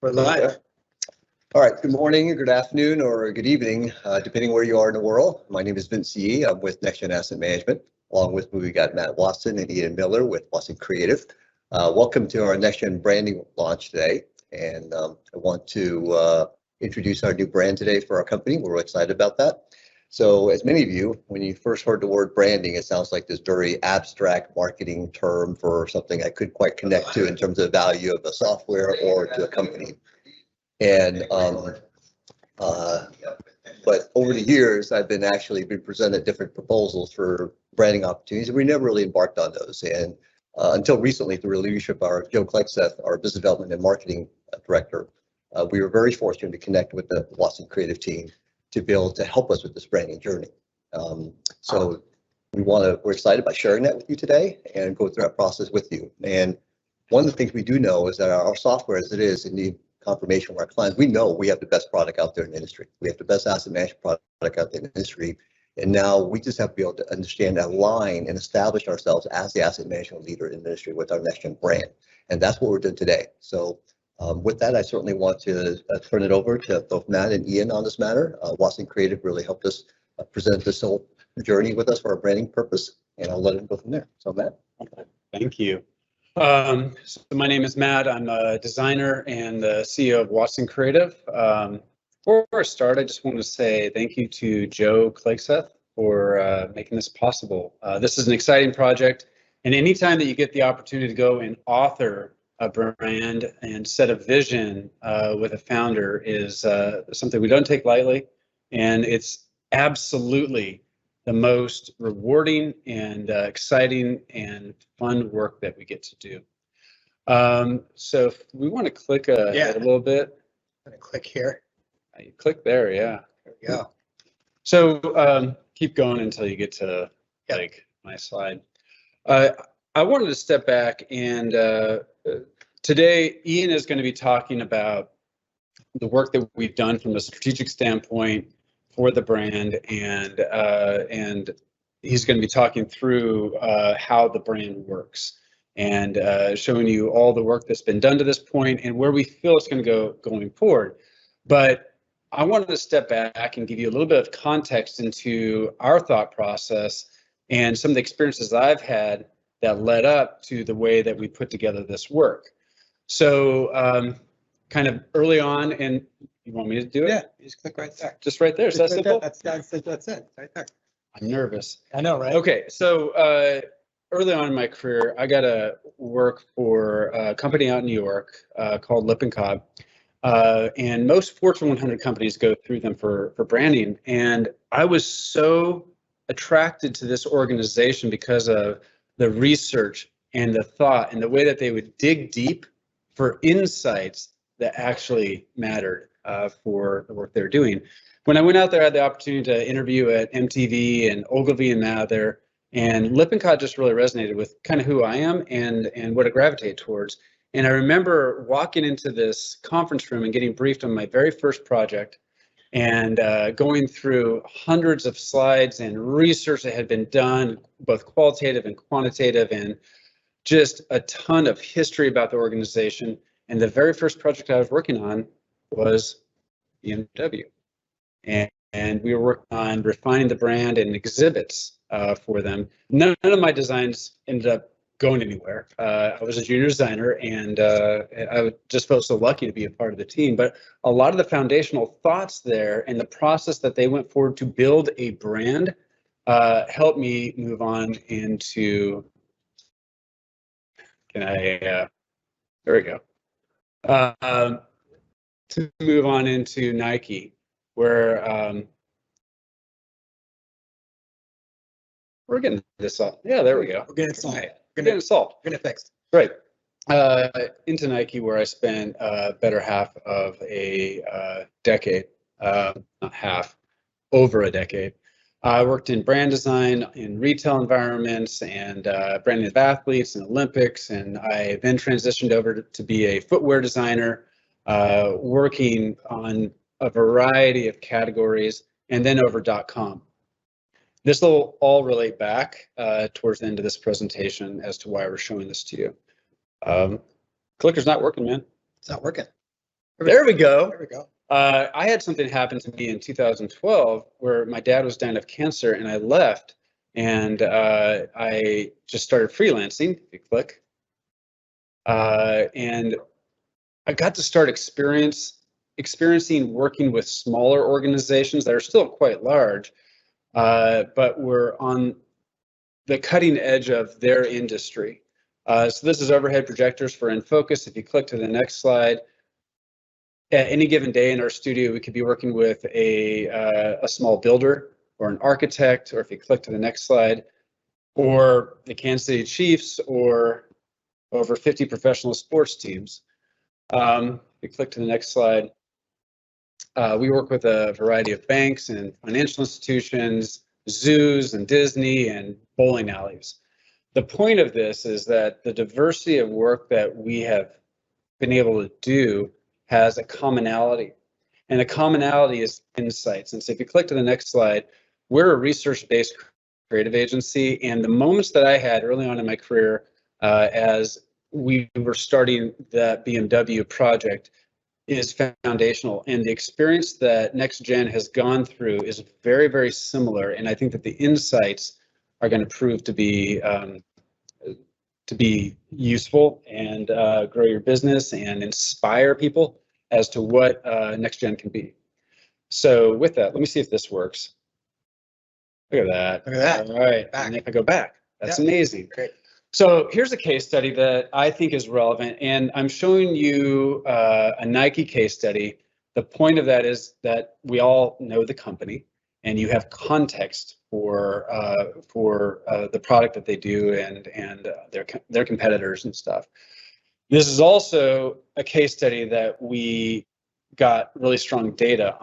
We're live. All right, good morning, good afternoon, or good evening, depending where you are in the world. My name is Vince Yee. I'm with NEXGEN Asset Management. Along with me, we got Matt Watson and Ian Miller with Watson Creative. Welcome to our NEXGEN branding launch today. And I want to introduce our new brand today for our company. We're really excited about that. So as many of you, when you first heard the word branding, it sounds like this very abstract marketing term for something I couldn't quite connect to in terms of the value of a software or to a company. And but over the years, I've been presented different proposals for branding opportunities, and we never really embarked on those. And until recently, through the leadership of our Joe Klexeth, our business development and marketing director, we were very fortunate to connect with the Watson Creative team to be able to help us with this branding journey. So we're excited about sharing that with you today and go through that process with you. And one of the things we do know is that our software, as it is, in the confirmation with our clients, we know we have the best product out there in the industry. We have the best asset management product out there in the industry. And now we just have to be able to understand that line and establish ourselves as the asset management leader in the industry with our NEXGEN brand. And that's what we're doing today. So with that, I certainly want to turn it over to both Matt and Ian on this matter. Watson Creative really helped us present this whole journey with us for our branding purpose, and I'll let it go from there. So Matt. Thank you. So my name is Matt. I'm a designer and the CEO of Watson Creative. Before I start, I just want to say thank you to Joe Klexeth for making this possible. This is an exciting project, and anytime that you get the opportunity to go and author a brand and set a vision with a founder is something we don't take lightly, and it's absolutely the most rewarding and exciting and fun work that we get to do. So if we want to click ahead a little bit. I'm going to click here. You click there, yeah. There we go. So keep going until you get to like my slide. I wanted to step back, and today Ian is going to be talking about the work that we've done from a strategic standpoint for the brand, and he's going to be talking through how the brand works and showing you all the work that's been done to this point and where we feel it's going to go going forward. But I wanted to step back and give you a little bit of context into our thought process and some of the experiences I've had that led up to the way that we put together this work. So kind of early on, and you want me to do it? Yeah, you just click right there. Just right there. Is that simple? That's it, right there. I'm nervous. I know, right? Okay, so early on in my career, I got to work for a company out in New York called Lip and Cobb. And most Fortune 100 companies go through them for branding. And I was so attracted to this organization because of the research and the thought and the way that they would dig deep for insights that actually mattered for the work they're doing. When I went out there, I had the opportunity to interview at MTV and Ogilvy and Mather, and Lip and Cobb just really resonated with kind of who I am and what I gravitate towards. And I remember walking into this conference room and getting briefed on my very first project and going through hundreds of slides and research that had been done, both qualitative and quantitative, and just a ton of history about the organization. And the very first project I was working on was BMW. And we were working on refining the brand and exhibits for them. None of my designs ended up going anywhere. I was a junior designer, and I just felt so lucky to be a part of the team. But a lot of the foundational thoughts there and the process that they went forward to build a brand helped me move on into, there we go. To move on into Nike, where we're getting this up. Yeah, there we go. We're getting it solved. We're getting it solved. We're getting it fixed. Right. Into Nike, where I spent a better half of a decade, not half, over a decade. I worked in brand design in retail environments and branding of athletes and Olympics, and I then transitioned over to be a footwear designer, working on a variety of categories, and then over .com. This will all relate back towards the end of this presentation as to why we're showing this to you. Clicker's not working, man. It's not working. There we go. There we go. I had something happen to me in 2012 where my dad was dying of cancer and I left and I just started freelancing. If you click. And I got to start experiencing working with smaller organizations that are still quite large, but were on the cutting edge of their industry. So this is overhead projectors for In Focus. If you click to the next slide, at any given day in our studio, we could be working with a small builder or an architect, or if you click to the next slide, or the Kansas City Chiefs, or over 50 professional sports teams. If you click to the next slide, we work with a variety of banks and financial institutions, zoos and Disney and bowling alleys. The point of this is that the diversity of work that we have been able to do has a commonality, and the commonality is insights. And so if you click to the next slide, we're a research-based creative agency, and the moments that I had early on in my career as we were starting that BMW project is foundational, and the experience that NEXGEN has gone through is very, very similar, and I think that the insights are going to prove to be useful and grow your business and inspire people as to what NEXGEN can be. So with that, let me see if this works. Look at that. Look at that. All right. Back. And if I go back, that's Yep. amazing. Great. So here's a case study that I think is relevant, and I'm showing you a Nike case study. The point of that is that we all know the company, and you have context for the product that they do and their competitors and stuff. This is also a case study that we got really strong data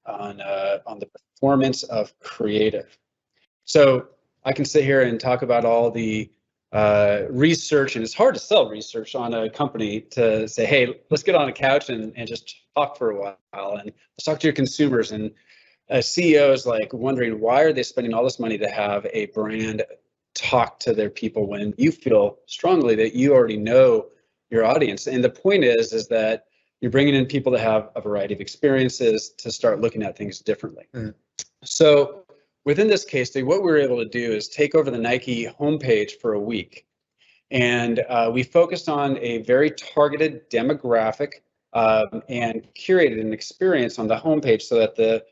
on the performance of creative. So I can sit here and talk about all the research, and it's hard to sell research on a company to say, hey, let's get on a couch and just talk for a while, and let's talk to your consumers. And a CEO is like wondering, why are they spending all this money to have a brand talk to their people when you feel strongly that you already know your audience? And the point is that you're bringing in people to have a variety of experiences to start looking at things differently. So within this case study, what we were able to do is take over the Nike homepage for a week. And we focused on a very targeted demographic and curated an experience on the homepage so that the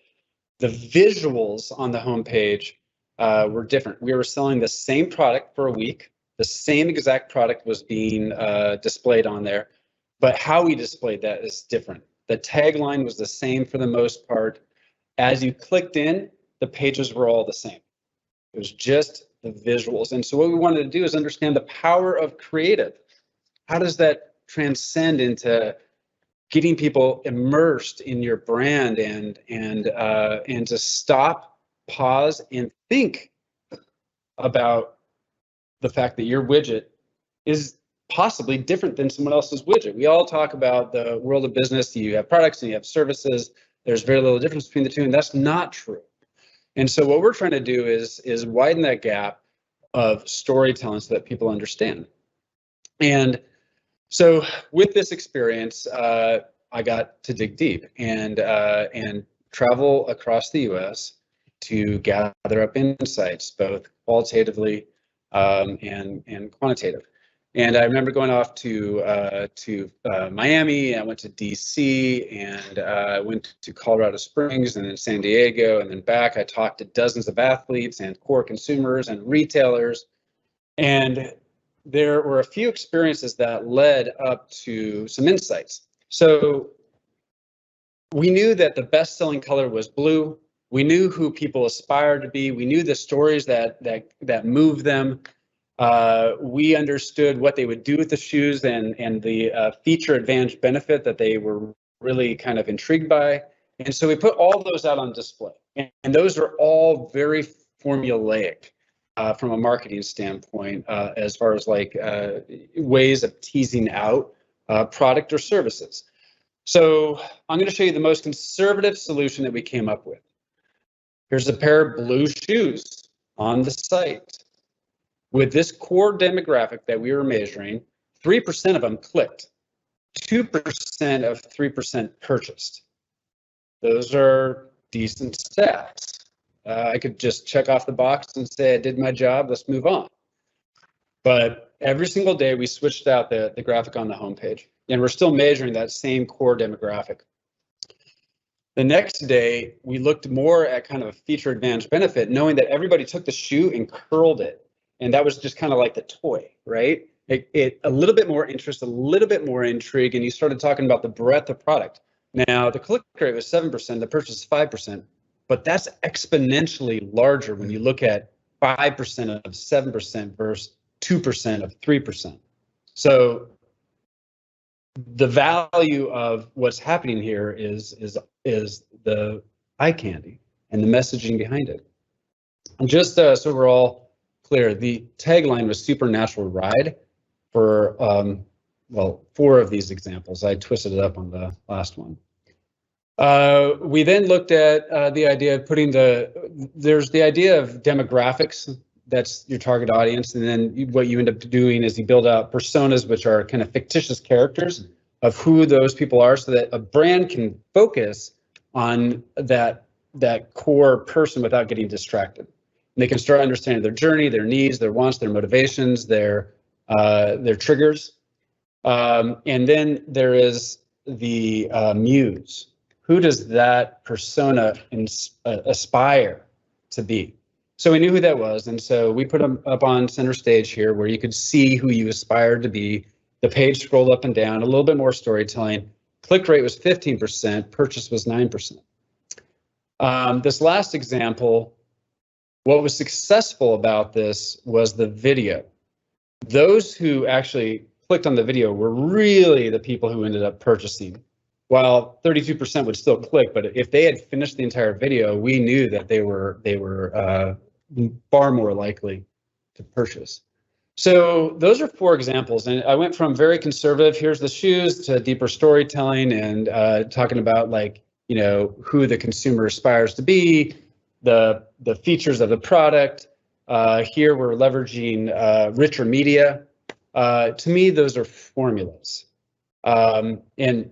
visuals on the homepage were different. We were selling the same product for a week. The same exact product was being displayed on there, but how we displayed that is different. The tagline was the same for the most part. As you clicked in, the pages were all the same. It was just the visuals. And so what we wanted to do is understand the power of creative. How does that transcend into getting people immersed in your brand and to stop, pause, and think about the fact that your widget is possibly different than someone else's widget. We all talk about the world of business. You have products and you have services. There's very little difference between the two, and that's not true. And so what we're trying to do is widen that gap of storytelling so that people understand. And so with this experience, I got to dig deep and travel across the U.S. to gather up insights, both qualitatively and quantitative. And I remember going off to Miami. I went to D.C. and I went to Colorado Springs and then San Diego and then back. I talked to dozens of athletes and core consumers and retailers. And there were a few experiences that led up to some insights. So we knew that the best-selling color was blue. We knew who people aspired to be. We knew the stories that moved them. We understood what they would do with the shoes and the feature advantage benefit that they were really kind of intrigued by. And so we put all those out on display. And those are all very formulaic from a marketing standpoint, as far as like ways of teasing out product or services. So I'm going to show you the most conservative solution that we came up with. Here's a pair of blue shoes on the site. With this core demographic that we were measuring, 3% of them clicked. 2% of 3% purchased. Those are decent stats. I could just check off the box and say I did my job, let's move on. But every single day we switched out the graphic on the homepage, and we're still measuring that same core demographic. The next day, we looked more at kind of a feature advantage benefit, knowing that everybody took the shoe and curled it. And that was just kind of like the toy, right? It a little bit more interest, a little bit more intrigue, and you started talking about the breadth of product. Now, the click rate was 7%, the purchase is 5%, but that's exponentially larger when you look at 5% of 7% versus 2% of 3%. So the value of what's happening here is the eye candy and the messaging behind it. And just so we're all clear, the tagline was supernatural ride for, well, 4 of these examples. I twisted it up on the last one. We then looked at the idea of putting there's the idea of demographics, that's your target audience, and then what you end up doing is you build out personas, which are kind of fictitious characters of who those people are, so that a brand can focus on that core person without getting distracted. And they can start understanding their journey, their needs, their wants, their motivations, their triggers. And then there is the muse. Who does that persona aspire to be? So we knew who that was, and so we put them up on center stage here where you could see who you aspired to be. The page scrolled up and down, a little bit more storytelling. Click rate was 15%, purchase was 9%. This last example, what was successful about this was the video. Those who actually clicked on the video were really the people who ended up purchasing. While 32% would still click, but if they had finished the entire video, we knew that they were far more likely to purchase. So those are 4 examples, and I went from very conservative, here's the shoes, to deeper storytelling and talking about, like, you know, who the consumer aspires to be, the features of the product. Here we're leveraging richer media. To me, those are formulas, and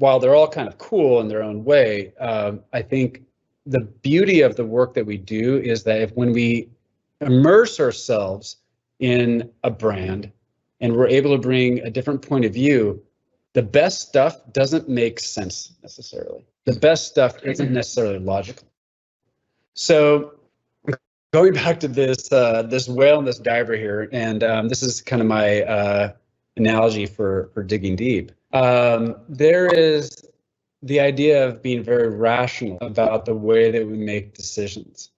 while they're all kind of cool in their own way, I think the beauty of the work that we do is that when we immerse ourselves in a brand and we're able to bring a different point of view, the best stuff doesn't make sense necessarily. The best stuff isn't necessarily logical. So going back to this whale and this diver here, and this is kind of my analogy for digging deep. There is the idea of being very rational about the way that we make decisions.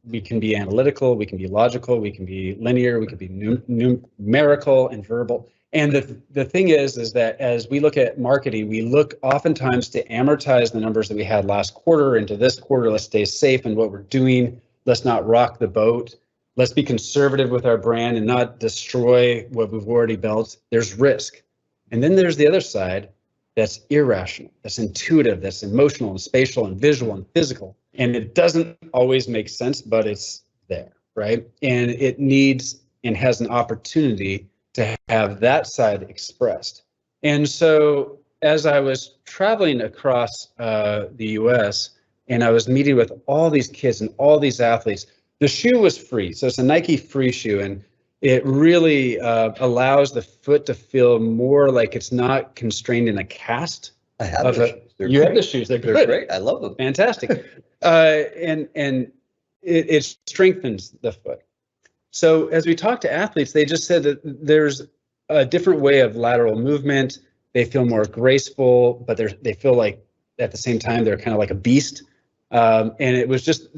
We can be analytical, we can be logical, we can be linear, we can be numerical and verbal. And the thing is that as we look at marketing, we look oftentimes to amortize the numbers that we had last quarter into this quarter. Let's stay safe in what we're doing. Let's not rock the boat. Let's be conservative with our brand and not destroy what we've already built. There's risk. And then there's the other side that's irrational, that's intuitive, that's emotional and spatial and visual and physical. And it doesn't always make sense, but it's there, right? And it needs and has an opportunity to have that side expressed. And so as I was traveling across the US and I was meeting with all these kids and all these athletes, the shoe was free. So it's a Nike free shoe, and it really allows the foot to feel more like it's not constrained in a cast. I have the shoes. You have the shoes. They're good. They're great. I love them. Fantastic. And it strengthens the foot. So as we talk to athletes, they just said that there's a different way of lateral movement. They feel more graceful, but they feel like at the same time they're kind of like a beast. And it was just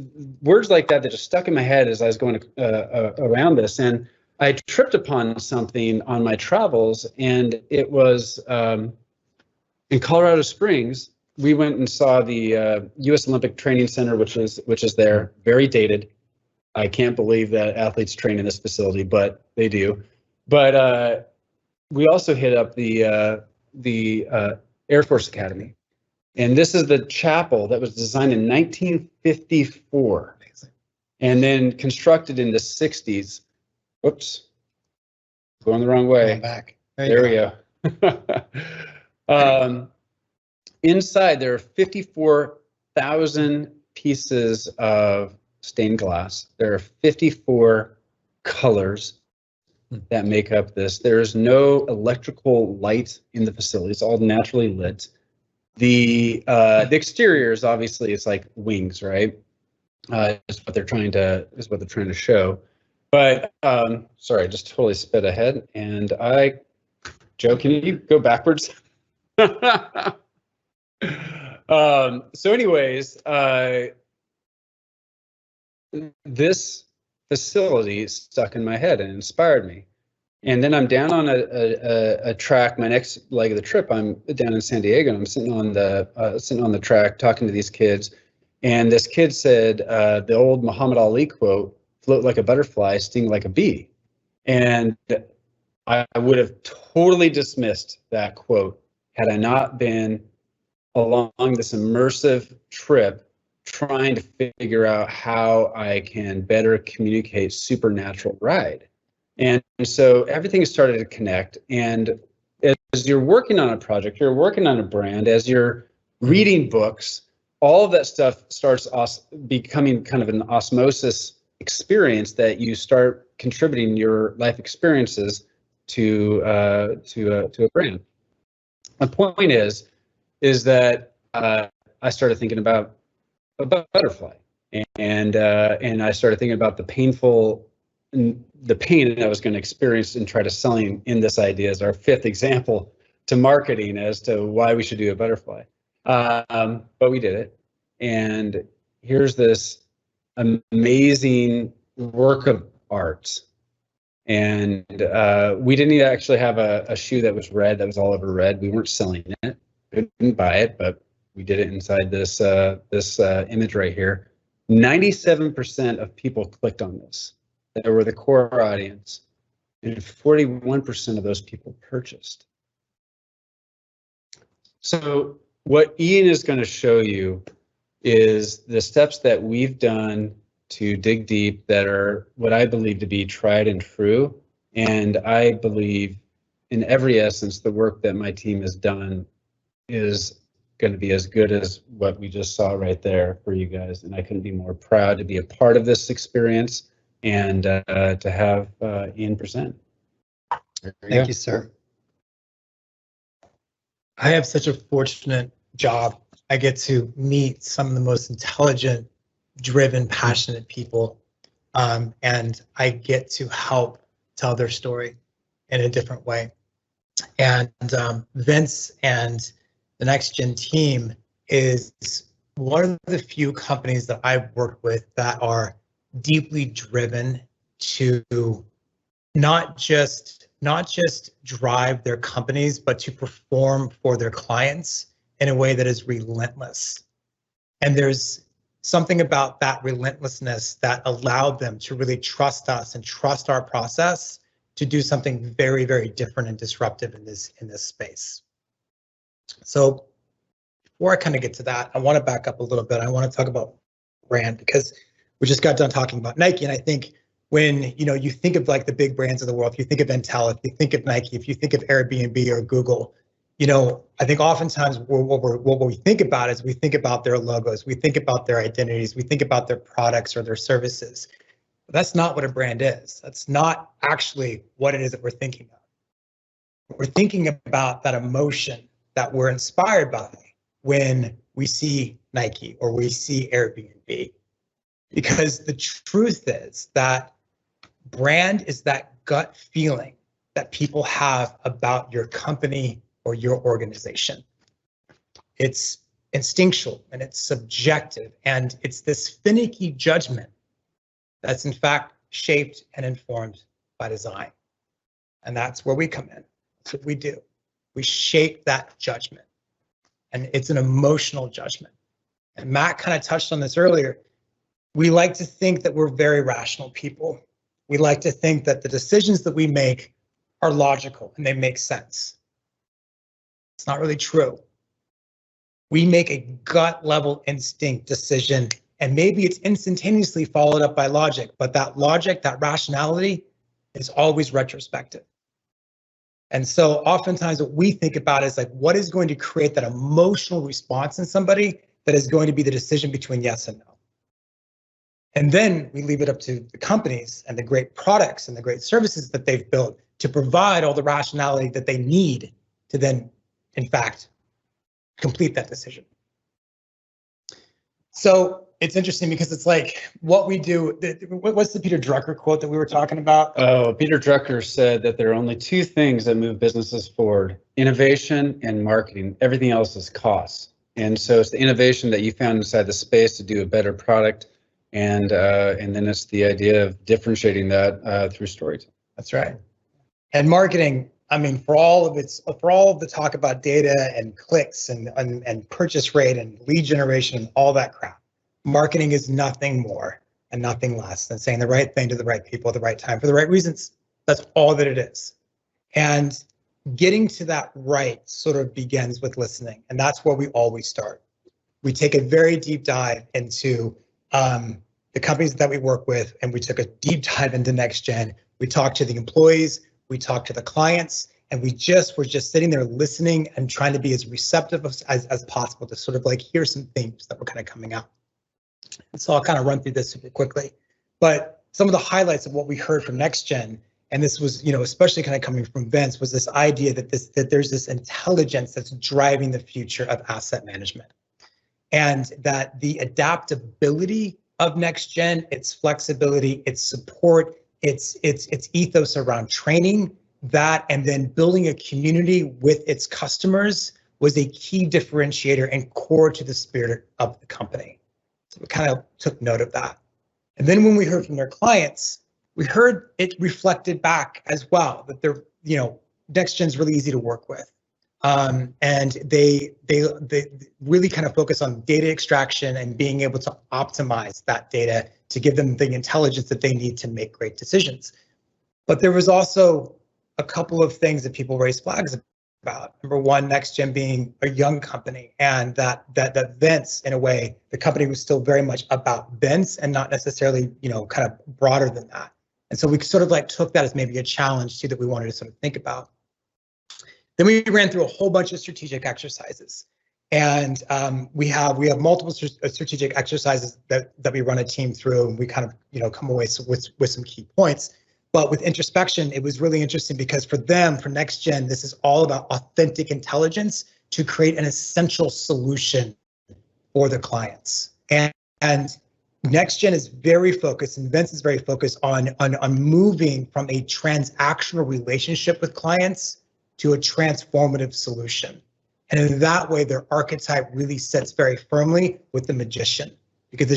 words like that just stuck in my head as I was going around this. And I tripped upon something on my travels, and it was in Colorado Springs. We went and saw the U.S. Olympic Training Center, which is there, very dated. I can't believe that athletes train in this facility, but they do. But we also hit up the Air Force Academy. And this is the chapel that was designed in 1954 and then constructed in the 60s. Whoops, going the wrong way. Back. There we go. Inside, there are 54,000 pieces of stained glass. There are 54 colors that make up this. There is no electrical light in the facility. It's all naturally lit. The exterior is obviously, it's like wings, right? Is what they're trying to show. But sorry, I just totally sped ahead. And Joe, can you go backwards? So anyways, this facility stuck in my head and inspired me. And then I'm down on a track. My next leg of the trip, I'm down in San Diego, and I'm sitting on the track talking to these kids. And this kid said the old Muhammad Ali quote, "Float like a butterfly, sting like a bee." And I would have totally dismissed that quote had I not been along this immersive trip trying to figure out how I can better communicate supernatural ride. And so everything started to connect. And as you're working on a project, you're working on a brand, as you're reading books, all of that stuff starts becoming kind of an osmosis experience that you start contributing your life experiences to a brand. My point is that I started thinking about a butterfly, and I started thinking about the pain that I was going to experience and try to selling in this idea as our fifth example to marketing as to why we should do a butterfly. But we did it, and here's this amazing work of art. And we didn't actually have a shoe that was red, that was all over red. We weren't selling it. We didn't buy it, but we did it inside this image right here. 97% of people clicked on this. They were the core audience, and 41% of those people purchased. So what Ian is going to show you is the steps that we've done to dig deep that are what I believe to be tried and true. And I believe in every essence, the work that my team has done is going to be as good as what we just saw right there for you guys. And I couldn't be more proud to be a part of this experience and to have Ian present. Thank you, sir. I have such a fortunate job. I get to meet some of the most intelligent, driven, passionate people, and I get to help tell their story in a different way. And Vince and the NEXGEN team is one of the few companies that I've worked with that are deeply driven to not just drive their companies, but to perform for their clients in a way that is relentless. And there's something about that relentlessness that allowed them to really trust us and trust our process to do something very, very different and disruptive in this space. So before I kind of get to that, I want to back up a little bit. I want to talk about brand, because we just got done talking about Nike, and I think when you think of like the big brands of the world, if you think of Intel, if you think of Nike, if you think of Airbnb or Google, I think oftentimes what we think about is we think about their logos, we think about their identities, we think about their products or their services. But that's not what a brand is. That's not actually what it is that we're thinking of. We're thinking about that emotion that we're inspired by when we see Nike or we see Airbnb. Because the truth is that brand is that gut feeling that people have about your company or your organization. It's instinctual and it's subjective, and it's this finicky judgment that's in fact shaped and informed by design. And that's where we come in. That's what we do. We shape that judgment, and it's an emotional judgment. And Matt kind of touched on this earlier. We like to think that we're very rational people. We like to think that the decisions that we make are logical and they make sense. It's not really true. We make a gut level instinct decision, and maybe it's instantaneously followed up by logic, but that logic, that rationality is always retrospective. And so oftentimes what we think about is like, what is going to create that emotional response in somebody that is going to be the decision between yes and no? And then we leave it up to the companies and the great products and the great services that they've built to provide all the rationality that they need to then, in fact, complete that decision. So it's interesting because it's like what we do. What's the Peter Drucker quote that we were talking about? Oh, Peter Drucker said that there are only two things that move businesses forward: innovation and marketing. Everything else is cost. And so it's the innovation that you found inside the space to do a better product. And then it's the idea of differentiating that through storytelling. That's right. And marketing, I mean, for all of the talk about data and clicks and purchase rate and lead generation and all that crap, marketing is nothing more and nothing less than saying the right thing to the right people at the right time for the right reasons. That's all that it is. And getting to that right sort of begins with listening. And that's where we always start. We take a very deep dive into the companies that we work with, and we took a deep dive into NEXGEN. We talked to the employees, we talked to the clients, and were just sitting there listening and trying to be as receptive as possible to sort of like hear some themes that were kind of coming out. And so I'll kind of run through this super quickly. But some of the highlights of what we heard from NEXGEN, and this was, especially kind of coming from Vince, was this idea that there's this intelligence that's driving the future of asset management. And that the adaptability of NEXGEN, its flexibility, its support, its ethos around training, that and then building a community with its customers was a key differentiator and core to the spirit of the company. So we kind of took note of that. And then when we heard from their clients, we heard it reflected back as well that they're, NEXGEN's really easy to work with. And they really kind of focus on data extraction and being able to optimize that data to give them the intelligence that they need to make great decisions. But there was also a couple of things that people raised flags about. Number one, NEXGEN being a young company, and that Vince, in a way, the company was still very much about Vince and not necessarily, kind of broader than that. And so we sort of like took that as maybe a challenge too that we wanted to sort of think about. Then we ran through a whole bunch of strategic exercises, and we have multiple strategic exercises that we run a team through, and we kind of come away with some key points. But with introspection, it was really interesting because for NEXGEN, this is all about authentic intelligence to create an essential solution for the clients. And NEXGEN is very focused, and Vince is very focused on moving from a transactional relationship with clients to a transformative solution. And in that way, their archetype really sits very firmly with the magician, because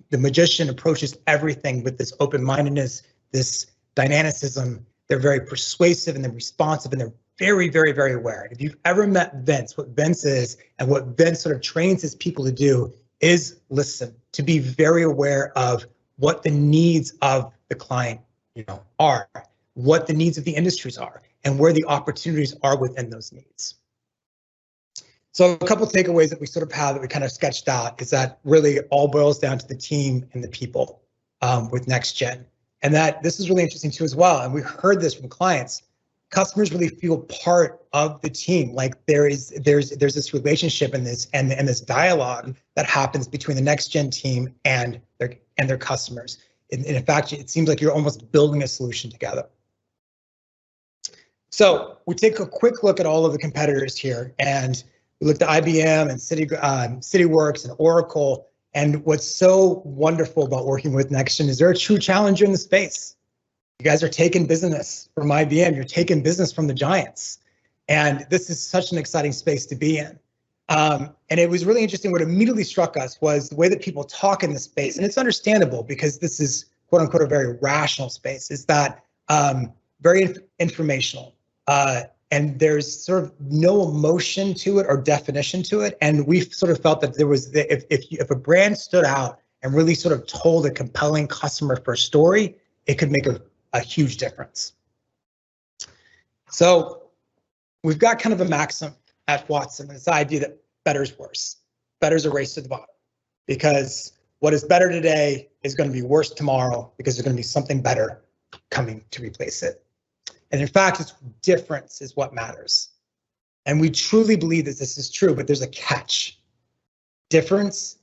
the magician approaches everything with this open-mindedness, this dynamicism. They're very persuasive and they're responsive, and they're very, very, very aware. If you've ever met Vince, what Vince is and what Vince sort of trains his people to do is listen, to be very aware of what the needs of the client, are, what the needs of the industries are, and where the opportunities are within those needs. So a couple of takeaways that we sort of have that we kind of sketched out is that really all boils down to the team and the people with NEXGEN. And that this is really interesting too as well. And we heard this from clients. Customers really feel part of the team. Like there's this relationship and this dialogue that happens between the NEXGEN team and their customers. And in fact, it seems like you're almost building a solution together. So we take a quick look at all of the competitors here, and we looked at IBM and CityWorks and Oracle. And what's so wonderful about working with NEXGEN is they're a true challenger in the space. You guys are taking business from IBM, you're taking business from the giants. And this is such an exciting space to be in. And it was really interesting. What immediately struck us was the way that people talk in this space. And it's understandable because this is quote unquote a very rational space, is that very informational. And there's sort of no emotion to it or definition to it. And we've sort of felt that there was, if a brand stood out and really sort of told a compelling customer-first story, it could make a huge difference. So we've got kind of a maxim at Watson, this idea that better is worse. Better is a race to the bottom, because what is better today is going to be worse tomorrow because there's going to be something better coming to replace it. And in fact, it's difference is what matters. And we truly believe that this is true, but there's a catch. Difference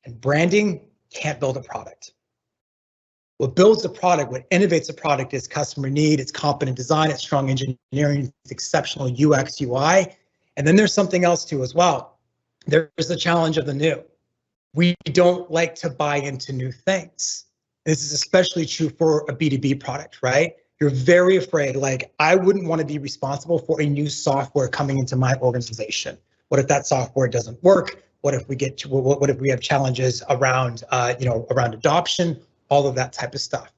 and branding can't build a product. What builds a product, what innovates a product is customer need, it's competent design, it's strong engineering, it's exceptional UX, UI. And then there's something else too as well. There's the challenge of the new. We don't like to buy into new things. This is especially true for a B2B product, right? You're very afraid, like, I wouldn't want to be responsible for a new software coming into my organization. What if that software doesn't work? What if we get to, what if we have challenges around, around adoption, all of that type of stuff.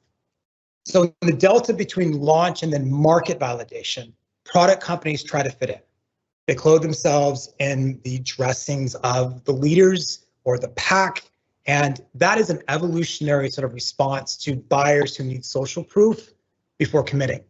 So the delta between launch and then market validation, product companies try to fit in. They clothe themselves in the dressings of the leaders or the pack, and that is an evolutionary sort of response to buyers who need social proof before committing.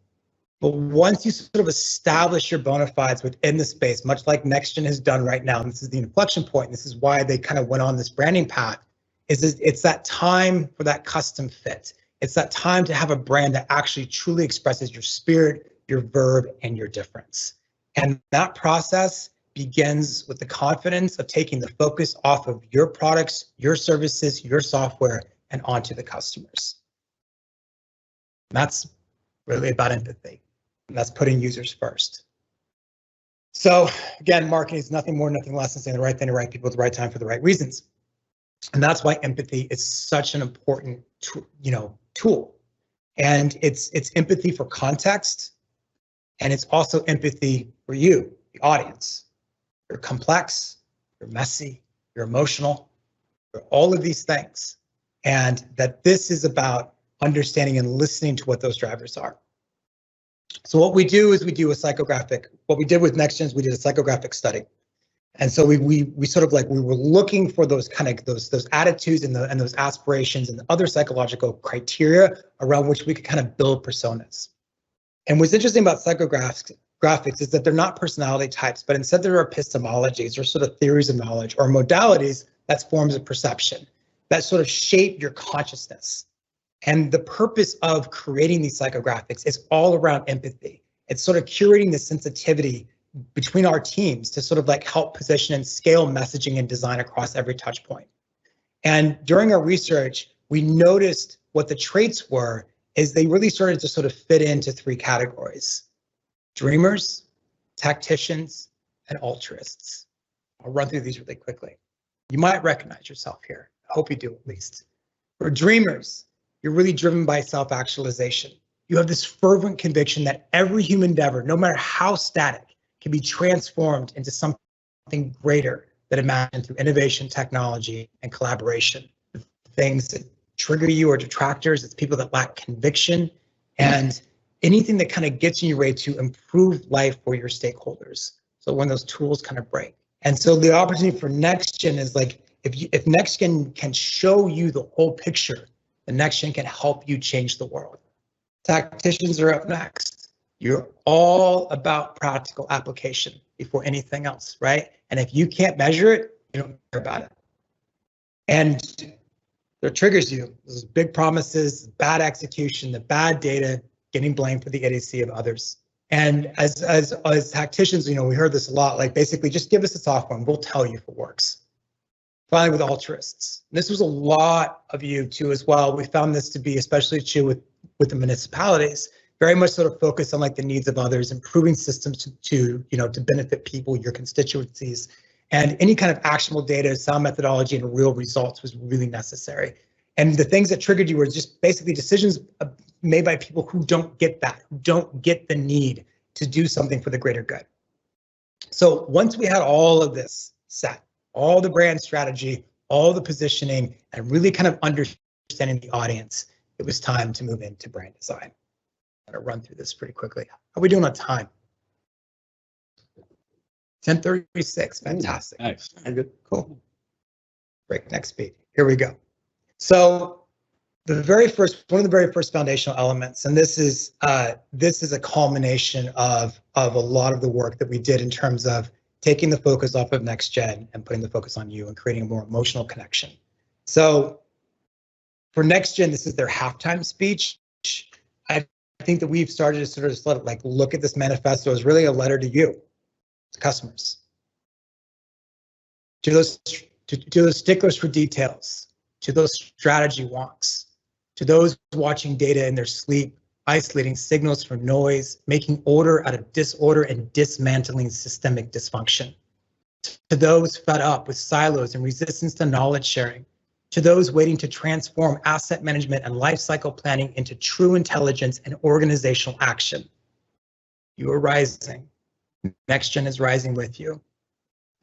But once you sort of establish your bona fides within the space, much like NEXGEN has done right now, and this is the inflection point, and this is why they kind of went on this branding path, it's that time for that custom fit. It's that time to have a brand that actually truly expresses your spirit, your verb, and your difference. And that process begins with the confidence of taking the focus off of your products, your services, your software, and onto the customers. And that's really about empathy. And that's putting users first. So again, marketing is nothing more, nothing less than saying the right thing to the right people at the right time for the right reasons. And that's why empathy is such an important tool. And it's empathy for context. And it's also empathy for you, the audience. You're complex, you're messy, you're emotional, you're all of these things. And that this is about understanding and listening to what those drivers are. So what we do is we do a psychographic. What we did with NEXGEN is we did a psychographic study. And so we sort of like, we were looking for those kind of those attitudes and those aspirations and other psychological criteria around which we could kind of build personas. And what's interesting about psychographics is that they're not personality types, but instead they're epistemologies or sort of theories of knowledge or modalities that's forms of perception that sort of shape your consciousness. And the purpose of creating these psychographics is all around empathy. It's sort of curating the sensitivity between our teams to sort of like help position and scale messaging and design across every touch point. And during our research, we noticed what the traits were is they really started to sort of fit into three categories: dreamers, tacticians, and altruists. I'll run through these really quickly. You might recognize yourself here. I hope you do at least. For dreamers, you're really driven by self-actualization. You have this fervent conviction that every human endeavor, no matter how static, can be transformed into something greater that imagined through innovation, technology, and collaboration. The things that trigger you are detractors. It's people that lack conviction and anything that kind of gets you ready to improve life for your stakeholders. So when those tools kind of break. And so the opportunity for NEXGEN is like, if NEXGEN can show you the whole picture, then NEXGEN can help you change the world. Tacticians are up next. You're all about practical application before anything else, right? And if you can't measure it, you don't care about it. And it triggers you. Those big promises, bad execution, the bad data, getting blamed for the idiocy of others. And as tacticians, we heard this a lot, like basically just give us the software and we'll tell you if it works. Finally, with altruists. This was a lot of you too as well. We found this to be especially true with the municipalities, very much sort of focused on like the needs of others, improving systems to benefit people, your constituencies, and any kind of actionable data, sound methodology, and real results was really necessary. And the things that triggered you were just basically decisions made by people who don't get that, who don't get the need to do something for the greater good. So once we had all of this set, all the brand strategy, all the positioning, and really kind of understanding the audience, it was time to move into brand design. I'm gonna run through this pretty quickly. How are we doing on time? 10:36, fantastic. Nice. Good. Cool. Break next speed. Here we go. So one of the very first foundational elements, and this is a culmination of a lot of the work that we did in terms of taking the focus off of NEXGEN and putting the focus on you and creating a more emotional connection. So for NEXGEN, this is their halftime speech. I've think that we've started to sort of just look at this manifesto as really a letter to you, to customers, to those sticklers for details, to those strategy wonks, to those watching data in their sleep, isolating signals from noise, making order out of disorder, and dismantling systemic dysfunction. To those fed up with silos and resistance to knowledge sharing, to those waiting to transform asset management and lifecycle planning into true intelligence and organizational action. You are rising. NextGen is rising with you.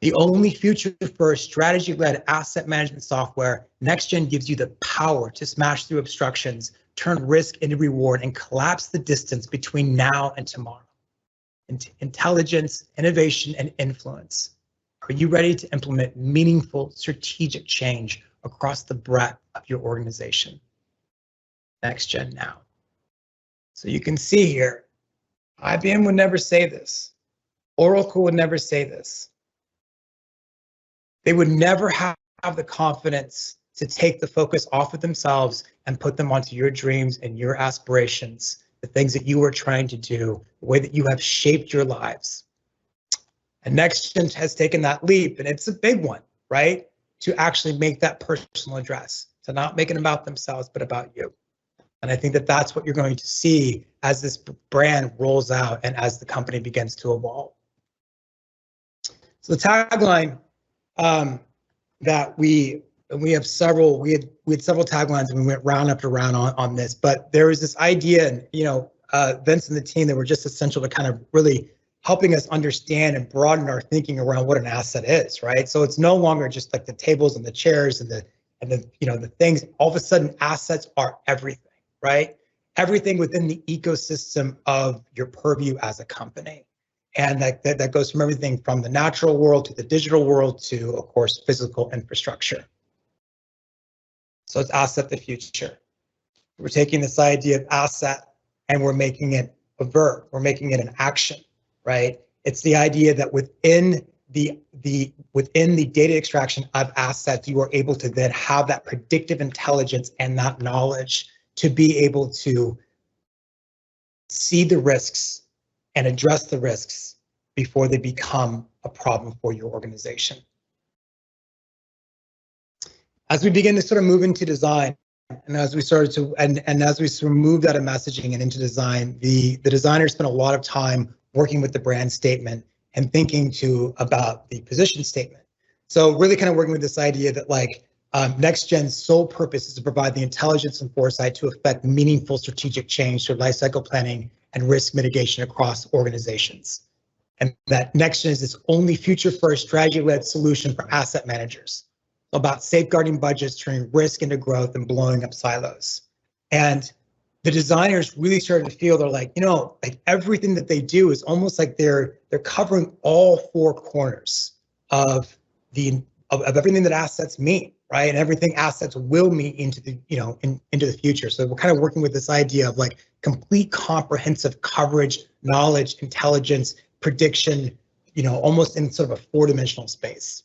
The only future-first strategy-led asset management software, NextGen gives you the power to smash through obstructions, turn risk into reward, and collapse the distance between now and tomorrow. Intelligence, innovation, and influence. Are you ready to implement meaningful strategic change across the breadth of your organization? NextGen now. So you can see here, IBM would never say this. Oracle would never say this. They would never have the confidence to take the focus off of themselves and put them onto your dreams and your aspirations, the things that you are trying to do, the way that you have shaped your lives. And NextGen has taken that leap, and it's a big one, right? To actually make that personal address, to not make it about themselves, but about you. And I think that that's what you're going to see as this brand rolls out and as the company begins to evolve. So the tagline that we had several taglines, and we went round after round on this, but there was this idea, and Vince and the team that were just essential to kind of really helping us understand and broaden our thinking around what an asset is, right? So it's no longer just like the tables and the chairs and the things. All of a sudden, assets are everything, right? Everything within the ecosystem of your purview as a company. And that goes from everything from the natural world to the digital world to, of course, physical infrastructure. So it's asset the future. We're taking this idea of asset and we're making it a verb. We're making it an action, right? It's the idea that within the data extraction of assets, you are able to then have that predictive intelligence and that knowledge to be able to see the risks and address the risks before they become a problem for your organization. As we begin to sort of move into design, and as we started to, and as we sort of moved out of messaging and into design, the designers spent a lot of time working with the brand statement and thinking about the position statement. So really kind of working with this idea that NextGen's sole purpose is to provide the intelligence and foresight to affect meaningful strategic change through lifecycle planning and risk mitigation across organizations. And that NextGen is its only future-first strategy-led solution for asset managers, about safeguarding budgets, turning risk into growth, and blowing up silos. And the designers really started to feel, they're like, everything that they do is almost like they're covering all four corners of everything that assets mean, right? And everything assets will mean into the into the future. So we're kind of working with this idea of complete comprehensive coverage, knowledge, intelligence, prediction, almost in sort of a four-dimensional space.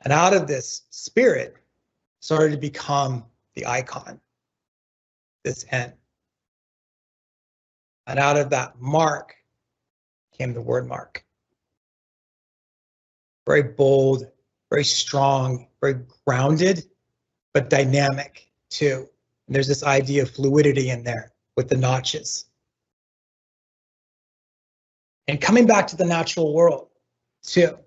And out of this spirit started to become the icon, this N. And out of that mark came the word mark. Very bold, very strong, very grounded, but dynamic too. And there's this idea of fluidity in there with the notches. And coming back to the natural world too.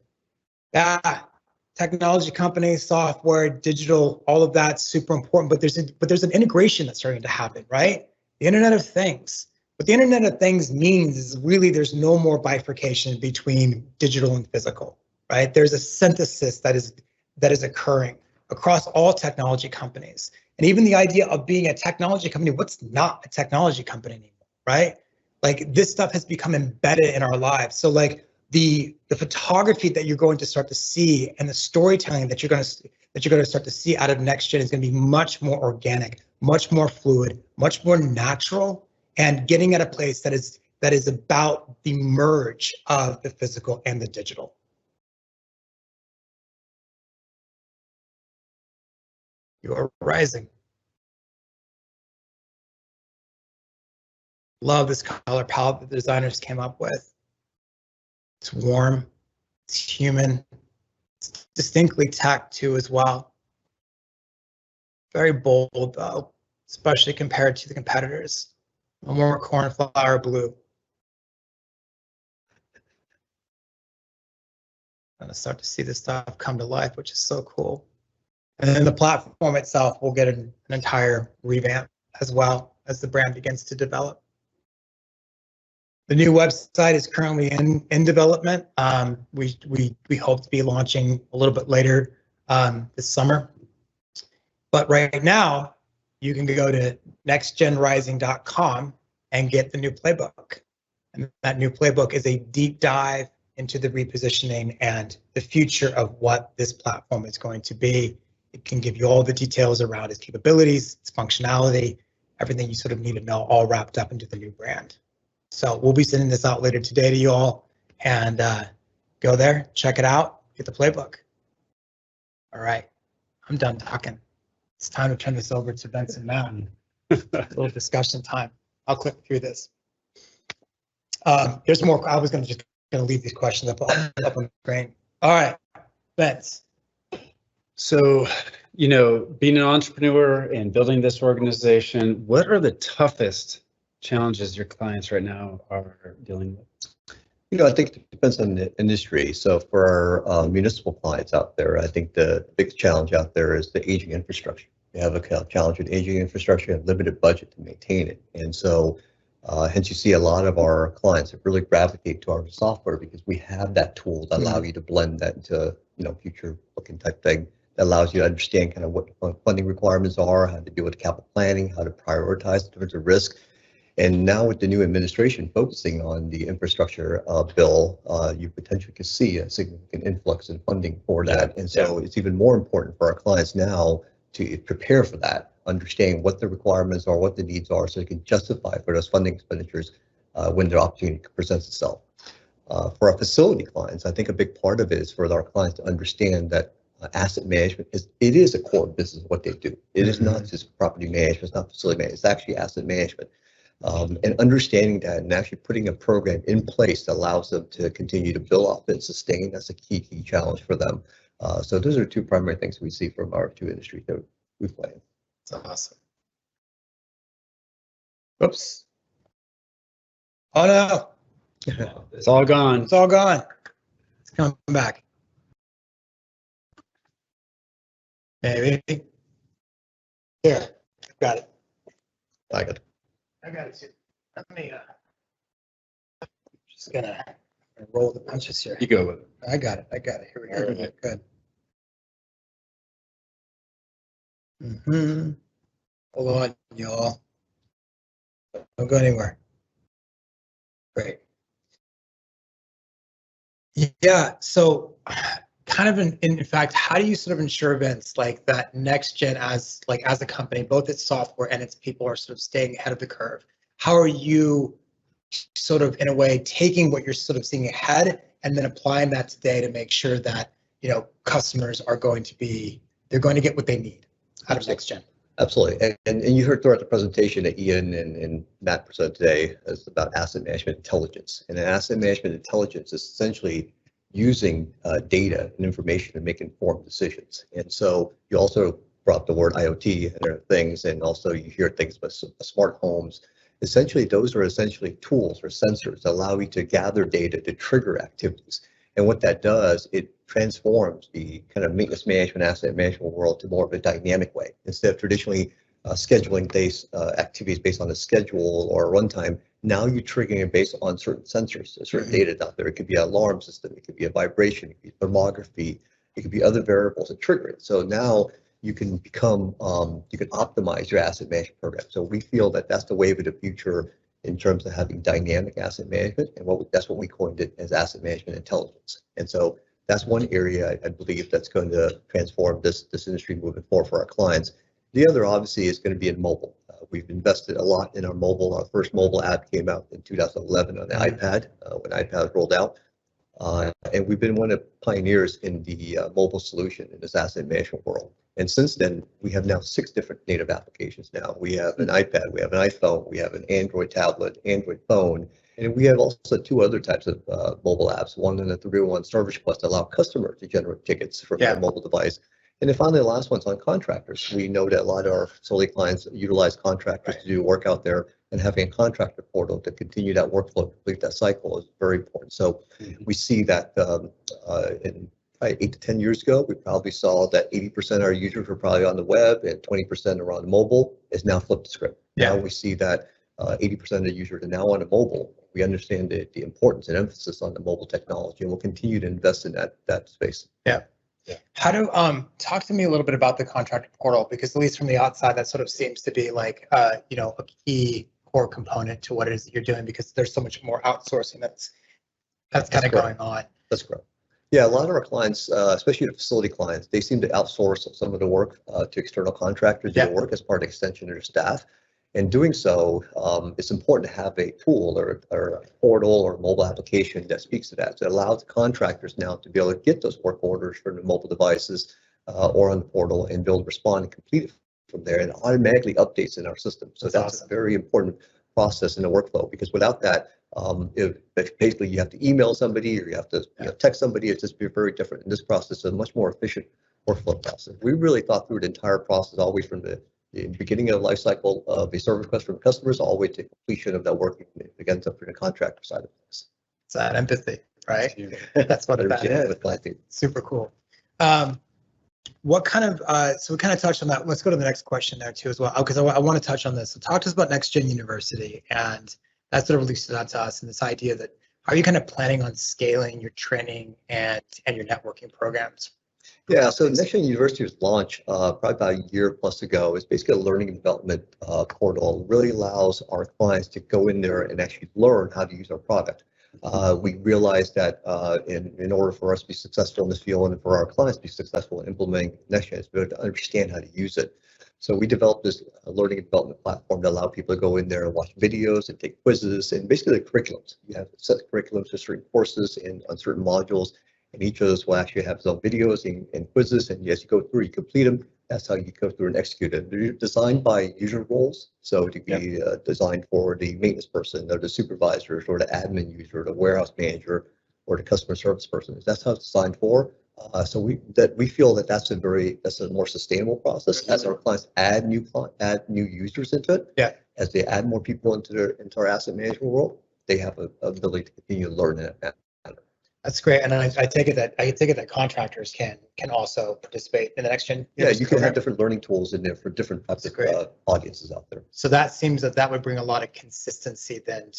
Technology companies, software, digital, all of that's super important, but there's an integration that's starting to happen, right? The Internet of Things. What the Internet of Things means is really there's no more bifurcation between digital and physical, right? There's a synthesis that is occurring across all technology companies. And even the idea of being a technology company, what's not a technology company anymore, right? This stuff has become embedded in our lives. So the photography that you're going to start to see and the storytelling that you're going to start to see out of NextGen is going to be much more organic, much more fluid, much more natural, and getting at a place that is about the merge of the physical and the digital. You are rising. Love this color palette that the designers came up with. It's warm, it's human, it's distinctly tech too as well. Very bold though, especially compared to the competitors. A more cornflower blue. I'm gonna start to see this stuff come to life, which is so cool. And then the platform itself will get an entire revamp as well as the brand begins to develop. The new website is currently in development. We hope to be launching a little bit later this summer. But right now, you can go to nextgenrising.com and get the new playbook. And that new playbook is a deep dive into the repositioning and the future of what this platform is going to be. It can give you all the details around its capabilities, its functionality, everything you sort of need to know, all wrapped up into the new brand. So we'll be sending this out later today to you all, and go there, check it out, get the playbook. All right, I'm done talking. It's time to turn this over to Benson Mountain. A little discussion time. I'll click through this. There's more. I was gonna leave these questions up on the screen. All right, Benz. So, being an entrepreneur and building this organization, what are the toughest challenges your clients right now are dealing with? I think it depends on the industry. So for our municipal clients out there, I think the biggest challenge out there is the aging infrastructure. They have a challenge with aging infrastructure and limited budget to maintain it. And so hence you see a lot of our clients that really gravitate to our software because we have that tool that allow you to blend that into, future looking type thing that allows you to understand kind of what funding requirements are, how to deal with capital planning, how to prioritize in terms of risk. And now with the new administration focusing on the infrastructure bill, you potentially could see a significant influx in funding for that. And so it's even more important for our clients now to prepare for that, understand what the requirements are, what the needs are, so they can justify for those funding expenditures when the opportunity presents itself. For our facility clients, I think a big part of it is for our clients to understand that asset management is a core business of what they do. It is not just property management, it's not facility management, it's actually asset management. And understanding that and actually putting a program in place that allows them to continue to build off and sustain, that's a key challenge for them. So those are two primary things we see from our two industries that we play in. That's awesome. Oops. Oh no. It's all gone. It's all gone. It's coming back. Maybe. Here, got it. I got it. I got it too. Let me just gonna roll the punches here. You go with it. I got it. Here we go. All right. Good. Hold on, y'all. Don't go anywhere. Great. Yeah, so kind of in fact, how do you sort of ensure events like that NEXGEN as a company, both its software and its people are sort of staying ahead of the curve? How are you sort of in a way taking what you're sort of seeing ahead and then applying that today to make sure that customers are going to get what they need out of NEXGEN? Absolutely. And you heard throughout the presentation that Ian and Matt presented today is about asset management intelligence. And asset management intelligence is essentially using data and information to make informed decisions. And so you also brought the word IoT and other things, and also you hear things about smart homes. Essentially, those are essentially tools or sensors that allow you to gather data to trigger activities. And what that does, it transforms the kind of maintenance management, asset management world to more of a dynamic way. Instead of traditionally scheduling activities based on a schedule or a runtime, now you're triggering it based on certain sensors, certain data out there. It could be an alarm system, it could be a vibration, it could be thermography, it could be other variables that trigger it. So now you can become, you can optimize your asset management program. So we feel that that's the wave of the future in terms of having dynamic asset management, and that's what we coined it as asset management intelligence. And so that's one area I believe that's going to transform this industry moving forward for our clients. The other obviously is going to be in mobile. We've invested a lot in our mobile. Our first mobile app came out in 2011 on the iPad when iPad rolled out. And we've been one of the pioneers in the mobile solution in this asset management world. And since then, we have now 6 different native applications now. We have an iPad, we have an iPhone, we have an Android tablet, Android phone, and we have also 2 other types of mobile apps, one in the 301 service request to allow customers to generate tickets from their mobile device. And then finally, the last one's on contractors. We know that a lot of our facility clients utilize contractors to do work out there, and having a contractor portal to continue that workflow, complete that cycle is very important. So we see that in probably 8 to 10 years ago, we probably saw that 80% of our users were probably on the web and 20% are on mobile. Is now flipped the script. Now we see that 80% of the users are now on a mobile. We understand the importance and emphasis on the mobile technology, and we'll continue to invest in that space. Yeah. How do talk to me a little bit about the contractor portal, because at least from the outside, that sort of seems to be like a key core component to what it is that you're doing, because there's so much more outsourcing that's kind of going on. That's correct. Yeah, a lot of our clients, especially the facility clients, they seem to outsource some of the work to external contractors to do work as part of extension of their staff. And doing so, it's important to have a tool or a portal or a mobile application that speaks to that. So it allows the contractors now to be able to get those work orders from the mobile devices or on the portal and be able to respond and complete it from there, and automatically updates in our system. So that's awesome. A very important process in the workflow, because without that, if basically you have to email somebody or you have to text somebody, it's just very different. And this process is a much more efficient workflow process. We really thought through the entire process, always from the beginning of the life cycle of a service request from customers all the way to completion of that work again up for the contractor side of things. It's that empathy, right? That's what that is. Super cool. What kind of so we kind of touched on that. Let's go to the next question there too as well, because I want to touch on this. So talk to us about NEXGEN University, and that sort of really stood out to us, and this idea that are you kind of planning on scaling your training and your networking programs? Yeah, so NEXGEN University was launched probably about a year plus ago. It's basically a learning and development portal. It really allows our clients to go in there and actually learn how to use our product. We realized that in order for us to be successful in this field and for our clients to be successful in implementing NEXGEN, it's better to understand how to use it. So we developed this learning and development platform to allow people to go in there and watch videos and take quizzes, and basically the curriculums. You have set curriculums for certain courses and on certain modules, and each of those will actually have its own videos and quizzes, and as you go through, you complete them. That's how you go through and execute it. They're designed by user roles, so to be designed for the maintenance person or the supervisors or the admin user, or the warehouse manager, or the customer service person. That's how it's designed for. So we feel that that's a more sustainable process as our clients add new users into it. Yeah. As they add more people into our asset management world, they have an ability to continue to learn in it. That's great, and I take it that contractors can also participate in the NEXGEN. Yeah, you can have different learning tools in there for different types of audiences out there. So that seems that would bring a lot of consistency then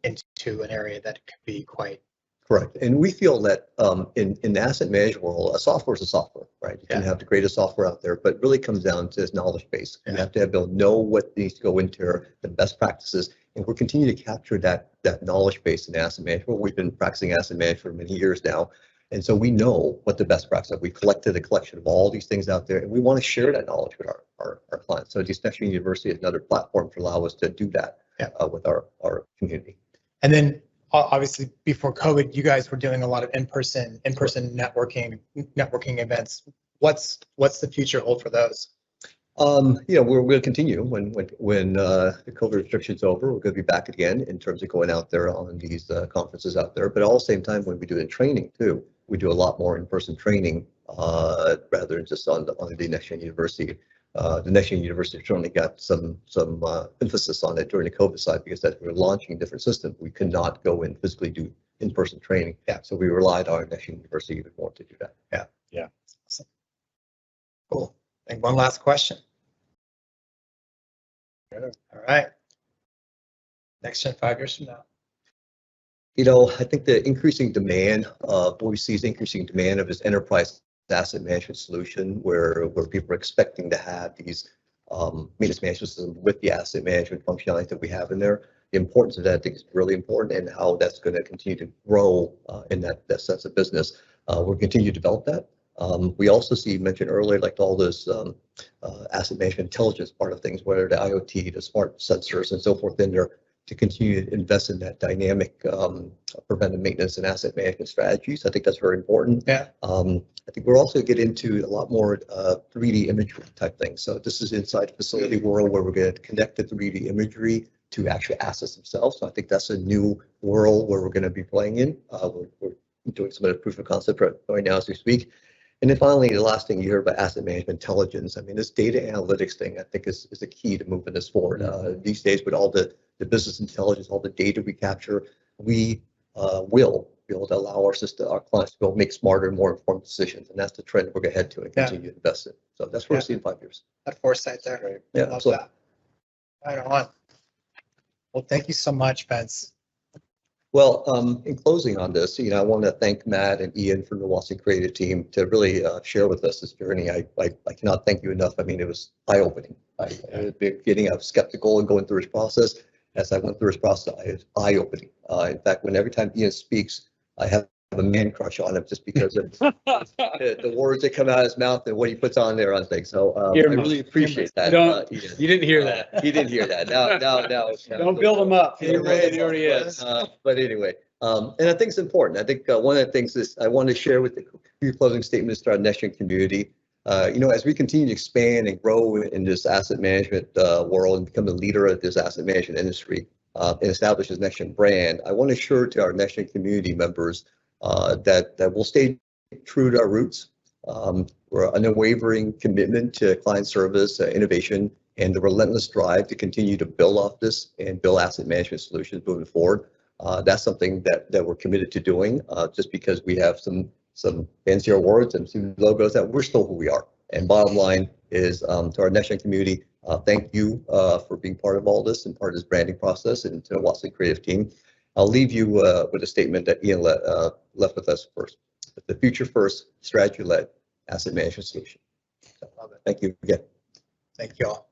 into an area that could be quite. Correct, and we feel that in the asset management world, a software is a software, right? You can have the greatest software out there, but it really comes down to this knowledge base. You have to be able to know what needs to go into the best practices, and we're continuing to capture that knowledge base in asset management. We've been practicing asset management for many years now, and so we know what the best practices are. We collected a collection of all these things out there, and we want to share that knowledge with our clients. So NEXGEN University is another platform to allow us to do that with our community. And then obviously before COVID, you guys were doing a lot of in-person networking events. What's the future hold for those? We're going to continue when the COVID restrictions over. We're going to be back again in terms of going out there on these conferences out there. But at the same time, when we do the training too, we do a lot more in-person training rather than just on the NEXGEN University. The NEXGEN University certainly got some emphasis on it during the COVID side, because as we were launching different systems, we could not go and physically do in-person training. Yeah. So we relied on NEXGEN University even more to do that. Yeah. Yeah. Awesome. Cool. And one last question. All right. NEXGEN 5 years from now. I think the increasing demand what we see is increasing demand of this enterprise asset management solution where people are expecting to have these maintenance management systems with the asset management functionality that we have in there. The importance of that, I think, is really important, and how that's going to continue to grow in that sense of business. We'll continue to develop that. We also see, mentioned earlier, like all this asset management intelligence part of things, whether the IoT, the smart sensors, and so forth in there, to continue to invest in that dynamic preventive maintenance and asset management strategies. I think that's very important. Yeah. I think we're also get into a lot more 3D imagery type things. So this is inside facility world where we're going to connect the 3D imagery to actual assets themselves. So I think that's a new world where we're going to be playing in. We're doing some of the proof of concept right now as we speak. And then finally, the last thing you hear about asset management intelligence. I mean, this data analytics thing, I think is the key to moving this forward. These days, with all the business intelligence, all the data we capture, we will be able to allow our clients to be able to make smarter, more informed decisions. And that's the trend we're going to head to and continue to invest in. So that's what we're seeing in 5 years. That foresight there. Right. Yeah, Love that. Right on. Well, thank you so much, Vince. Well, in closing on this, I want to thank Matt and Ian from the Watson Creative Team to really share with us this journey. I cannot thank you enough. I mean, it was eye-opening. At the beginning, I was skeptical and going through his process. As I went through his process, it was eye-opening. In fact, every time Ian speaks, I have a man crush on him just because of the words that come out of his mouth and what he puts on there on things. So I really appreciate that. You didn't hear that. He didn't hear that. Now. Don't build him up. He already is. But anyway, and I think it's important. I think one of the things is I want to share with your closing statements to our NEXGEN community. As we continue to expand and grow in this asset management world and become the leader of this asset management industry and establish this NEXGEN brand, I want to assure to our NEXGEN community members that we'll stay true to our roots. We're an unwavering commitment to client service, innovation, and the relentless drive to continue to build off this and build asset management solutions moving forward. That's something that we're committed to doing. Just because we have some fancier words and some logos, that we're still who we are. And bottom line is to our NEXGEN community, thank you for being part of all this and part of this branding process, and to the Watson Creative Team. I'll leave you with a statement that Ian left with us first. The future first, strategy-led asset management solution. So, thank you again. Thank you all.